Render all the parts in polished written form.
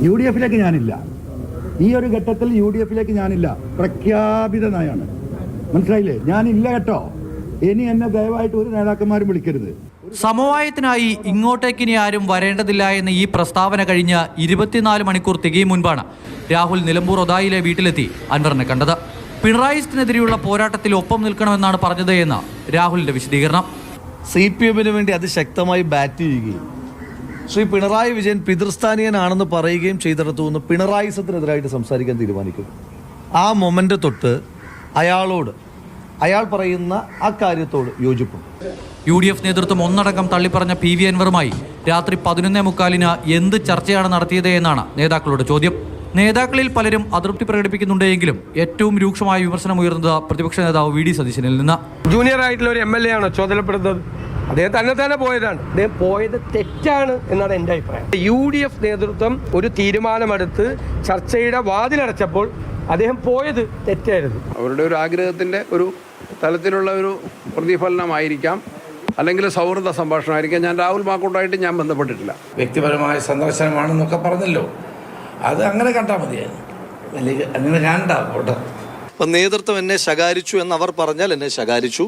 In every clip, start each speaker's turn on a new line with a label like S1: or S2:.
S1: UDF-ലേക്ക് ഞാനില്ല. ഈ ഒരു ഘട്ടത്തിൽ UDF-ലേക്ക് ഞാനില്ല. പ്രഖ്യാപിത നയമാണ്. മനസ്സിലായില്ലേ? ഞാനില്ല കേട്ടോ. ഇനി എന്നെ ദയവായിട്ട് ഒരു നേതാക്കന്മാരും വിളിക്കരുത്.
S2: സമവായത്തിനായി ഇങ്ങോട്ടേക്കിനി ആരും വരേണ്ടതില്ല എന്ന ഈ പ്രസ്താവന കഴിഞ്ഞ് 24 മണിക്കൂർ തികയും മുൻപാണ് രാഹുൽ നിലമ്പൂർ ഒതായിലെ വീട്ടിലെത്തി അൻവറിനെ കണ്ടത്. പിണറായിക്കെതിരെയുള്ള പോരാട്ടത്തിൽ ഒപ്പം നിൽക്കണമെന്നാണ് പറഞ്ഞത് എന്ന് രാഹുലിന്റെ വിശദീകരണം.
S3: CPM-ന് വേണ്ടി അതിശക്തമായി ബാറ്റ് ചെയ്യുകയും ശ്രീ പിണറായി വിജയൻ പിതൃസ്ഥാനീയനാണെന്ന് പറയുകയും ചെയ്തിടത്തുനിന്ന് പിണറായിസത്തിനെതിരായിട്ട് സംസാരിക്കാൻ തീരുമാനിക്കുന്നു. ആ മൊമെന്റ് തൊട്ട് അയാൾ പറയുന്ന ആ കാര്യത്തോട് യോജിപ്പും.
S2: UDF നേതൃത്വം ഒന്നടങ്കം തള്ളിപ്പറഞ്ഞ PV അൻവറുമായി രാത്രി 11:45 എന്ത് ചർച്ചയാണ് നടത്തിയത് എന്നാണ് നേതാക്കളുടെ ചോദ്യം. നേതാക്കളിൽ പലരും അതൃപ്തി പ്രകടിപ്പിക്കുന്നുണ്ടെങ്കിലും ഏറ്റവും രൂക്ഷമായ വിമർശനം ഉയർന്നത് പ്രതിപക്ഷ നേതാവ് VD സതീശനിൽ നിന്ന്.
S4: ജൂനിയർ ആയിട്ടുള്ള ഒരു MLA ആണോ ചുമതലപ്പെടുന്നത്? അദ്ദേഹം തന്നെ പോയതാണ്. അദ്ദേഹം പോയത് തെറ്റാണ് എന്നാണ് എൻ്റെ അഭിപ്രായം. UDF നേതൃത്വം ഒരു തീരുമാനമെടുത്ത് ചർച്ചയുടെ വാതിലടച്ചപ്പോൾ അദ്ദേഹം പോയത് തെറ്റായിരുന്നു.
S5: അവരുടെ ഒരു ആഗ്രഹത്തിൻ്റെ ഒരു തലത്തിലുള്ള ഒരു പ്രതിഫലനമായിരിക്കാം, അല്ലെങ്കിൽ സൗഹൃദ സംഭാഷണമായിരിക്കാം. ഞാൻ രാഹുൽ മാക്കൂട്ടായിട്ട് ഞാൻ ബന്ധപ്പെട്ടിട്ടില്ല.
S6: വ്യക്തിപരമായ സന്ദർശനമാണെന്നൊക്കെ പറഞ്ഞല്ലോ, അത് അങ്ങനെ കണ്ടാൽ മതിയായിരുന്നു. അല്ലെങ്കിൽ അങ്ങനെ കണ്ടാ.
S3: അപ്പം നേതൃത്വം എന്നെ ശകാരിച്ചു എന്ന് അവർ പറഞ്ഞാൽ എന്നെ ശകാരിച്ചു,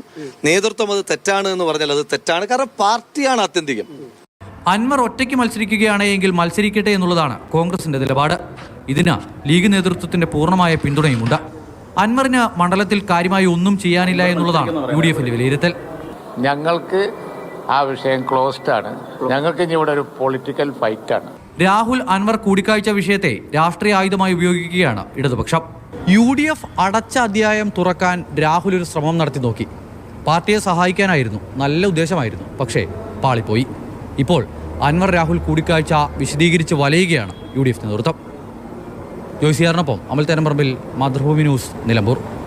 S3: നേതൃത്വം അത് തെറ്റാണ് എന്ന് പറഞ്ഞാൽ അത് തെറ്റാണ്. കാരണം പാർട്ടിയാണ് ആത്യന്തികം.
S2: അൻവർ ഒറ്റയ്ക്ക് മത്സരിക്കുകയാണെങ്കിൽ മത്സരിക്കട്ടെ എന്നുള്ളതാണ് കോൺഗ്രസിന്റെ നിലപാട്. ഇതിന് ലീഗ് നേതൃത്വത്തിന്റെ പൂർണ്ണമായ പിന്തുണയുമുണ്ട്. അൻവറിന് മണ്ഡലത്തിൽ കാര്യമായി ഒന്നും ചെയ്യാനില്ല എന്നുള്ളതാണ് UDF-ന്റെ വിലയിരുത്തൽ.
S7: ഞങ്ങൾക്ക് ആ വിഷയം ക്ലോസ്ഡ് ആണ്. ഞങ്ങൾക്ക് ഇനി ഇവിടെ ഒരു പൊളിറ്റിക്കൽ ഫൈറ്റാണ്.
S2: രാഹുൽ അൻവർ കൂടിക്കാഴ്ച വിഷയത്തെ രാഷ്ട്രീയ ആയുധമായി ഉപയോഗിക്കുകയാണ് ഇടതുപക്ഷം. UDF അടച്ച അധ്യായം തുറക്കാൻ രാഹുൽ ഒരു ശ്രമം നടത്തി നോക്കി. പാർട്ടിയെ സഹായിക്കാനായിരുന്നു, നല്ല ഉദ്ദേശമായിരുന്നു, പക്ഷേ പാളിപ്പോയി. ഇപ്പോൾ അൻവർ രാഹുൽ കൂടിക്കാഴ്ച വിശദീകരിച്ച് വലയുകയാണ് UDF നേതൃത്വം. ജോയ്സിയാറിനൊപ്പം അമൽ തേനമ്പറമ്പിൽ, മാതൃഭൂമി ന്യൂസ്, നിലമ്പൂർ.